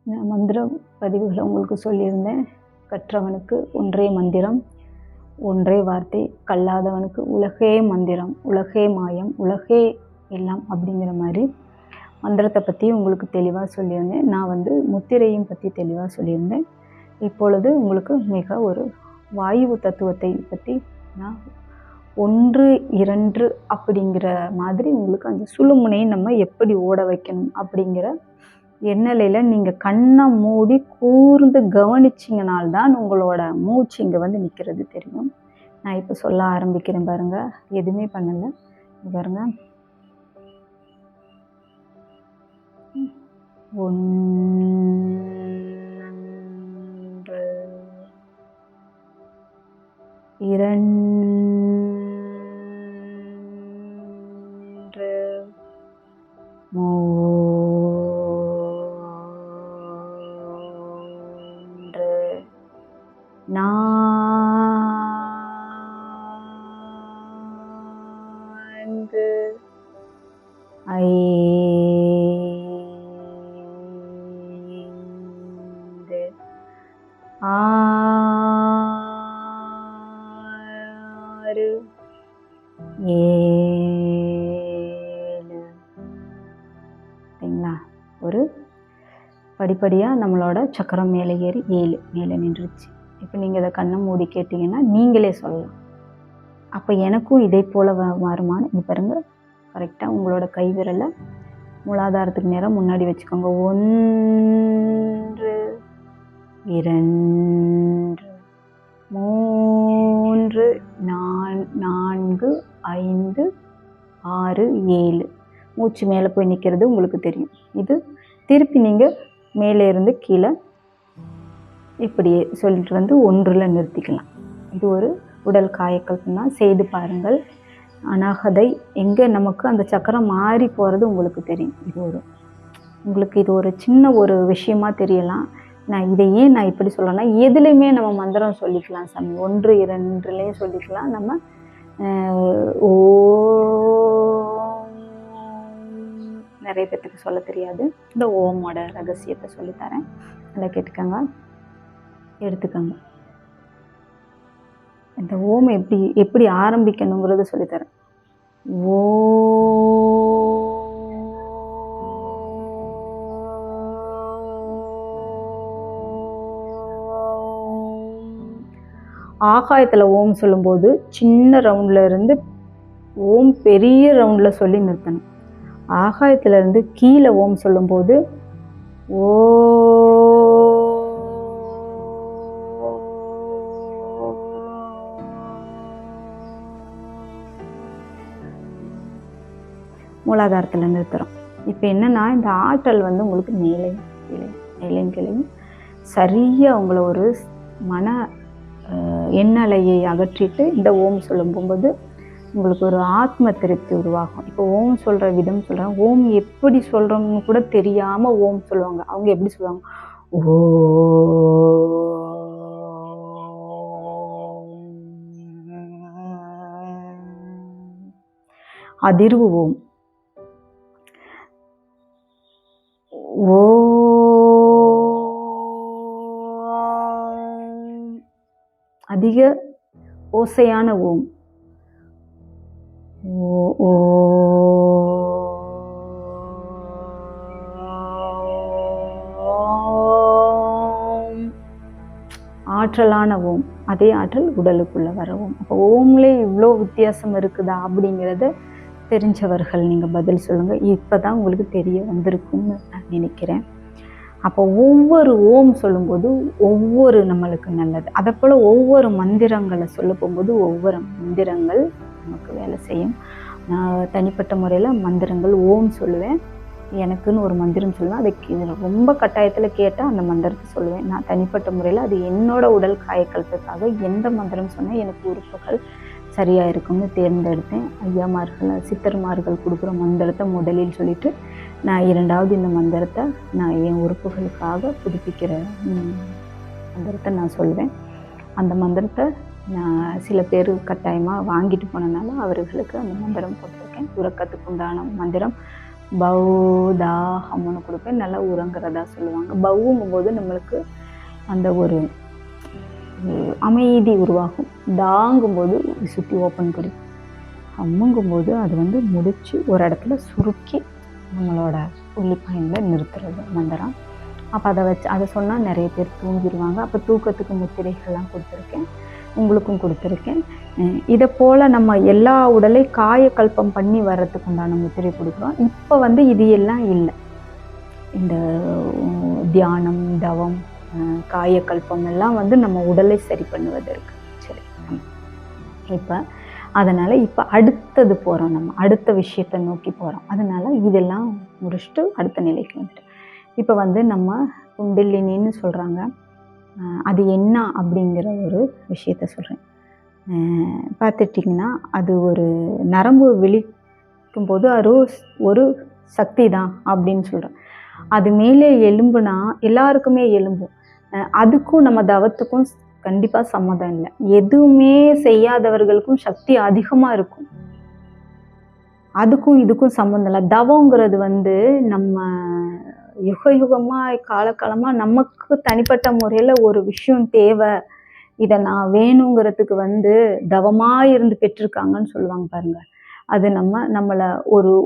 நான் மந்திர பதிவுகளை உங்களுக்கு சொல்லியிருந்தேன். கற்றவனுக்கு ஒன்றே மந்திரம், ஒன்றே வார்த்தை, கல்லாதவனுக்கு உலகே மந்திரம், உலகே மாயம், உலகே எல்லாம் அப்படிங்கிற மாதிரி மந்திரத்தை பற்றி உங்களுக்கு தெளிவாக சொல்லியிருந்தேன். நான் முத்திரையும் பற்றி தெளிவாக சொல்லியிருந்தேன். இப்பொழுது உங்களுக்கு மிக ஒரு வாயு தத்துவத்தை பற்றி நான் 1, 2 அப்படிங்கிற மாதிரி உங்களுக்கு அந்த சுழுமுனையை நம்ம எப்படி ஓட வைக்கணும் அப்படிங்கிற எண்ணலையில் நீங்கள் கண்ணை மூடி கூர்ந்து கவனிச்சிங்கனால்தான் உங்களோட மூச்சு இங்கே நிற்கிறது தெரியும். நான் இப்போ சொல்ல ஆரம்பிக்கிறேன் பாருங்கள். எதுவுமே பண்ணலை பாருங்கள். 1, 2, 3, 4, 5, 6, 7. சரிங்களா? ஒரு படிப்படியாக நம்மளோட சக்கரம் மேலே ஏறி 7 மேலே நின்றுச்சு. இப்போ நீங்கள் இதை கண்ணை மூடி கேட்டிங்கன்னா நீங்களே சொல்லலாம். அப்போ எனக்கும் இதே போல் வருமானு இங்கே பாருங்கள். கரெக்டாக உங்களோட கை விரலை மூலாதாரத்துக்கு நேரம் முன்னாடி வச்சுக்கோங்க. 1, 2, 3, 4, 5, 6, 7. மூச்சு மேலே போய் நிற்கிறது உங்களுக்கு தெரியும். இது திருப்பி நீங்கள் மேலே இருந்து கீழே இப்படியே சொல்லிட்டு 1ல் நிறுத்திக்கலாம். இது ஒரு உடல் காயக்கல்பனா செய்து பாருங்கள். அனாகதை எங்கே நமக்கு அந்த சக்கரம் மாறி போகிறது உங்களுக்கு தெரியும். உங்களுக்கு இது ஒரு சின்ன ஒரு விஷயமா தெரியலாம். நான் இதை ஏன் நான் இப்படி சொல்லலைன்னா, எதுலேயுமே நம்ம மந்திரம் சொல்லிக்கலாம் சாமி. 1, 2லேயும் சொல்லிக்கலாம். நம்ம ஓ நிறைய பேர்த்துக்கு சொல்ல தெரியாது. இந்த ஓமோட ரகசியத்தை சொல்லித்தரேன். நல்லா கேட்டுக்கோங்க, எடுத்துக்கோங்க. இந்த ஓம் எப்படி ஆரம்பிக்கணுங்கிறது சொல்லித்தரேன். ஓ ஆகாயத்தில் ஓம் சொல்லும்போது சின்ன ரவுண்டில் இருந்து ஓம் பெரிய ரவுண்டில் சொல்லி நிறுத்தணும். ஆகாயத்தில் இருந்து கீழே ஓம் சொல்லும்போது ஓ மூலாதாரத்தில் நிறுத்துகிறோம். இப்போ என்னென்னா, இந்த ஆற்றல் உங்களுக்கு மேலையும் கீழையும் சரியாக உங்களை ஒரு மன எண்ணலையை அகற்றிட்டு இந்த ஓம் சொல்லும்போது உங்களுக்கு ஒரு ஆத்ம திருப்தி உருவாகும். இப்போ ஓம் சொல்கிற விதம் சொல்கிறாங்க. ஓம் எப்படி சொல்கிறோம்னு கூட தெரியாமல் ஓம் சொல்லுவாங்க. அவங்க எப்படி சொல்லுவாங்க? ஓ அதிர்வு ஓம். ஓ அதிக ஓசையான ஓம். ஓ ஆற்றலான ஓம். அதே ஆற்றல் உடலுக்குள்ளே வர ஓம். அப்போ ஓம்லேயே இவ்வளோ வித்தியாசம் இருக்குதா அப்படிங்கிறத தெரிஞ்சவர்கள் நீங்கள் பதில் சொல்லுங்கள். இப்போ தான் உங்களுக்கு தெரிய வந்திருக்கும்னு நான் நினைக்கிறேன். அப்போ ஒவ்வொரு ஓம் சொல்லும்போது ஒவ்வொரு நம்மளுக்கு நல்லது. அதை போல் ஒவ்வொரு மந்திரங்களை சொல்ல போகும்போது ஒவ்வொரு மந்திரங்கள் நமக்கு வேலை செய்யும். நான் தனிப்பட்ட முறையில் மந்திரங்கள் ஓம் சொல்லுவேன். எனக்குன்னு ஒரு மந்திரம் சொல்லுவேன். அதுக்கு ரொம்ப கட்டாயத்தில் கேட்டால் அந்த மந்திரத்தை சொல்லுவேன். நான் தனிப்பட்ட முறையில் அது என்னோட உடல் காயக்கல்பத்துக்காக எந்த மந்திரம் சொன்னால் எனக்கு உறுப்புகள் சரியாக இருக்கும்னு தேர்ந்தெடுத்தேன். ஐயாமார்கள் சித்தர்மார்கள் கொடுக்குற மந்திரத்தை முதலில் சொல்லிவிட்டு நான் 2வது இந்த மந்திரத்தை நான் என் உறுப்புகளுக்காக புதுப்பிக்கிற மந்திரத்தை நான் சொல்வேன். அந்த மந்திரத்தை நான் சில பேர் கட்டாயமாக வாங்கிட்டு போனனால அவர்களுக்கு அந்த மந்திரம் கொடுத்துருக்கேன். உறக்கத்துக்கு உண்டான மந்திரம் பௌதா ஹம்னு கொடுப்பேன். நல்லா உறங்குறதா சொல்லுவாங்க. பௌங்கும்போது நம்மளுக்கு அந்த ஒரு அமைதி உருவாகும். தாங்கும்போது சுற்றி ஓப்பன் பண்ணி, ஹம்முங்கும்போது அது வந்து முடிச்சு ஒரு இடத்துல சுருக்கி நம்மளோட புள்ளி பாயிண்டில் நிறுத்துறது மந்திரம். அப்போ அதை சொன்னால் நிறைய பேர் தூங்கிடுவாங்க. அப்போ தூக்கத்துக்கு முத்திரைகள்லாம் கொடுத்துருக்கேன், உங்களுக்கும் கொடுத்துருக்கேன். இதை போல் நம்ம எல்லா உடலை காயக்கல்பம் பண்ணி வர்றதுக்கு உண்டான முத்திரை கொடுக்குறோம். இப்போ வந்து இது எல்லாம் இல்லை. இந்த தியானம், தவம், காயக்கல்பம் எல்லாம் வந்து நம்ம உடலை சரி பண்ணுவதற்கு. சரி, இப்போ அதனால் இப்போ அடுத்தது போகிறோம், நம்ம அடுத்த விஷயத்தை நோக்கி போகிறோம். அதனால் இதெல்லாம் முடிச்சுட்டு அடுத்த நிலைக்கு வந்துட்டு இப்போ வந்து நம்ம குண்டலினின்னு சொல்கிறாங்க. அது என்ன அப்படிங்கிற ஒரு விஷயத்த சொல்கிறேன். பார்த்துட்டிங்கன்னா அது ஒரு நரம்பு விழிக்கும் போது அது ஒரு சக்தி தான் அப்படின்னு சொல்கிறேன். அது மேலே எலும்புனா எல்லாருக்குமே எலும்பும். அதுக்கும் நம்ம தவத்துக்கும் கண்டிப்பாக சம்மதம் இல்லை. எதுவுமே செய்யாதவர்களுக்கும் சக்தி அதிகமாக இருக்கும். அதுக்கும் இதுக்கும் சம்மந்தம் இல்லை. தவங்கிறது வந்து நம்ம யுகமாக காலகாலமாக நமக்கு தனிப்பட்ட முறையில் ஒரு விஷயம் தேவை, இதை நான் வேணுங்கிறதுக்கு வந்து தவமாக இருந்து பெற்றிருக்காங்கன்னு சொல்லுவாங்க பாருங்க. அது நம்மளை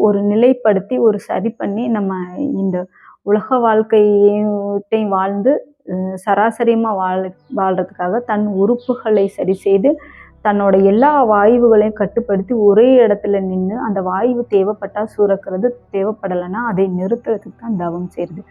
ஒரு நிலைப்படுத்தி ஒரு சரி பண்ணி நம்ம இந்த உலக வாழ்க்கையையும் வாழ்ந்து சராசரியமாக வாழ்கிறதுக்காக தன் உறுப்புகளை சரி செய்து தன்னோட எல்லா வாயுகளையும் கட்டுப்படுத்தி ஒரே இடத்துல நின்று அந்த வாயு தேவைப்பட்டால் சுரக்கிறது, தேவைப்படலைன்னா அதை நிறுத்துறதுக்கு தான் தவம் செய்கிறது.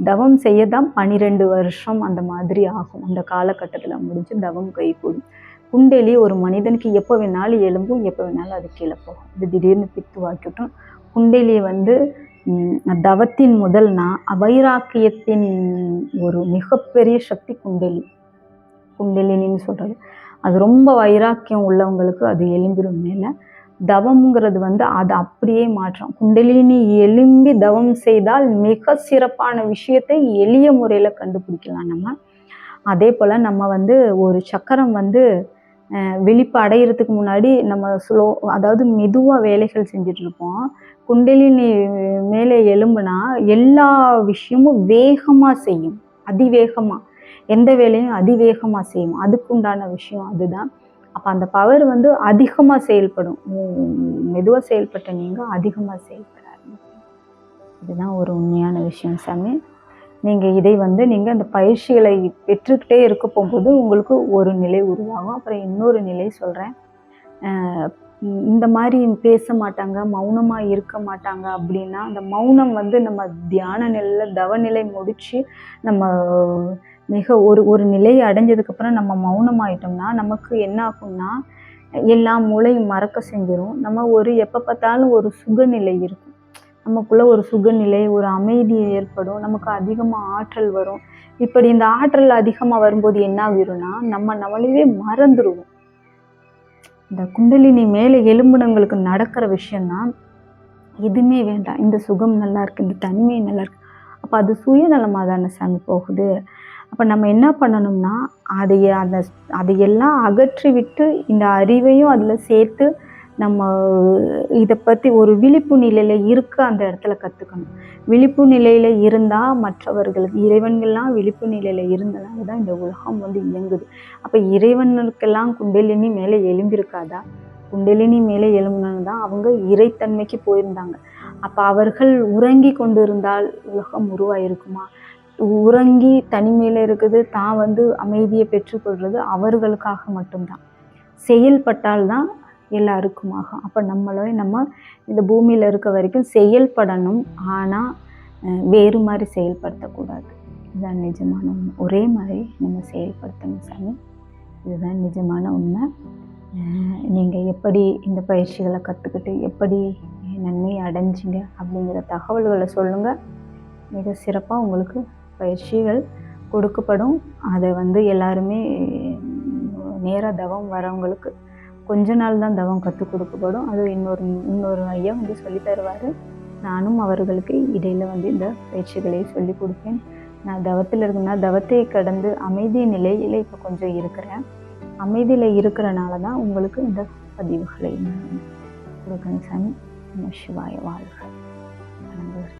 தவம் செய்ய தான் 12 வருஷம் அந்த மாதிரி ஆகும். அந்த காலகட்டத்தில் முடிஞ்சு தவம் கைகூடும். குண்டலி ஒரு மனிதனுக்கு எப்போ வேணாலும் எலும்பும், எப்போ வேணாலும் அது கீழே போகும். இது திடீர்னு பித்து வாக்கிட்டோம். குண்டலி வந்து தவத்தின் முதல்னா வைராக்கியத்தின் ஒரு மிகப்பெரிய சக்தி குண்டலினின்னு சொல்கிறது. அது ரொம்ப வைராக்கியம் உள்ளவங்களுக்கு அது எலும்பிடும் மேலே. தவம்ங்கிறது வந்து அது அப்படியே மாற்றம். குண்டலினி எலும்பி தவம் செய்தால் மிக சிறப்பான விஷயத்தை எளிய முறையில் கண்டுபிடிக்கலாம் நம்ம. அதே போல் நம்ம வந்து ஒரு சக்கரம் வந்து விழிப்பு அடையிறதுக்கு முன்னாடி நம்ம அதாவது மெதுவாக வேலைகள் செஞ்சுட்டு இருப்போம். குண்டலினி மேலே எலும்புனா எல்லா விஷயமும் வேகமாக செய்யும், அதிவேகமாக. எந்த வேலையும் அதிவேகமாக செய்யும். அதுக்குண்டான விஷயம் அதுதான். அப்போ அந்த பவர் வந்து அதிகமாக செயல்படும். மெதுவாக செயல்பட்ட நீங்கள் அதிகமாக செயல்படாது. இதுதான் ஒரு உண்மையான விஷயம் சாமி. நீங்கள் இதை வந்து நீங்கள் அந்த பயிற்சிகளை பெற்றுக்கிட்டே இருக்க போகும்போது உங்களுக்கு ஒரு நிலை உருவாகும். அப்புறம் இன்னொரு நிலை சொல்கிறேன். இந்த மாதிரி பேச மாட்டாங்க, மௌனமாக இருக்க மாட்டாங்க அப்படின்னா, அந்த மௌனம் வந்து நம்ம தியான நிலையில் தவநிலை முடித்து நம்ம மிக ஒரு நிலையை அடைஞ்சதுக்கப்புறம் நம்ம மௌனமாயிட்டோம்னா நமக்கு என்ன ஆகும்னா எல்லா மூளையும் மறக்க செஞ்சிடும். நம்ம எப்போ பார்த்தாலும் ஒரு சுகநிலை இருக்கும். நமக்குள்ள ஒரு சுகநிலை, ஒரு அமைதி ஏற்படும். நமக்கு அதிகமாக ஆற்றல் வரும். இப்படி இந்த ஆற்றல் அதிகமாக வரும்போது என்ன ஆகிரும்னா நம்மளையே மறந்துடுவோம். இந்த குண்டலினி மேலே எலும்புனங்களுக்கு நடக்கிற விஷயம்தான் எதுவுமே வேண்டாம். இந்த சுகம் நல்லா இருக்குது, இந்த தனிமை நல்லா இருக்குது. அப்போ அது சுயநலமாக தானே சாமி போகுது. அப்போ நம்ம என்ன பண்ணணும்னா அதையெல்லாம் அகற்றி விட்டு இந்த அறிவையும் அதில் சேர்த்து நம்ம இதை பற்றி ஒரு விழிப்பு நிலையில் இருக்க அந்த இடத்துல கற்றுக்கணும். விழிப்பு நிலையில் இருந்தால் மற்றவர்களுக்கு இறைவன்கள்லாம் விழிப்பு நிலையில் இருந்தனால தான் இந்த உலகம் வந்து இயங்குது. அப்போ இறைவனுக்கெல்லாம் குண்டலினி மேலே எழும்பியிருக்காதா? குண்டலினி மேலே எழும்புனது தான் அவங்க இறைத்தன்மைக்கு போயிருந்தாங்க. அப்போ அவர்கள் உறங்கி கொண்டு இருந்தால் உலகம் உருவாயிருக்குமா? உறங்கி தனிமையில் இருக்குது, தான் வந்து அமைதியை பெற்றுக்கொள்வது அவர்களுக்காக மட்டும்தான். செயல்பட்டால்தான் எல்லாருக்குமாக. அப்போ நம்ம இந்த பூமியில் இருக்க வரைக்கும் செயல்படணும். ஆனால் வேறு மாதிரி செயல்படுத்தக்கூடாது. இதுதான் நிஜமான உண்மை. ஒரே மாதிரி நம்ம செயல்படுத்தணும் சாமி. இதுதான் நிஜமான உண்மை. நீங்கள் எப்படி இந்த பயிற்சிகளை கற்றுக்கிட்டு எப்படி நன்மை அடைஞ்சிங்க அப்படிங்கிற தகவல்களை சொல்லுங்கள். மிக சிறப்பாக உங்களுக்கு பயிற்சிகள் கொடுக்கப்படும். அதை வந்து எல்லாருமே நேராக தவம் வரவங்களுக்கு கொஞ்ச நாள் தான் தவம் கற்றுக் கொடுக்கப்படும். அது இன்னொரு ஐயா வந்து சொல்லி தருவார். நானும் அவர்களுக்கு இடையில் வந்து இந்த பயிற்சிகளை சொல்லி கொடுப்பேன். நான் தவத்தில் இருக்குன்னா தவத்தை கடந்து அமைதி நிலையில் இப்போ கொஞ்சம் இருக்கிறேன். அமைதியில் இருக்கிறனால தான் உங்களுக்கு இந்த பதிவுகளை கொடுக்கணும் சாமி. சிவாய வாழ்க. வணங்குகிறேன்.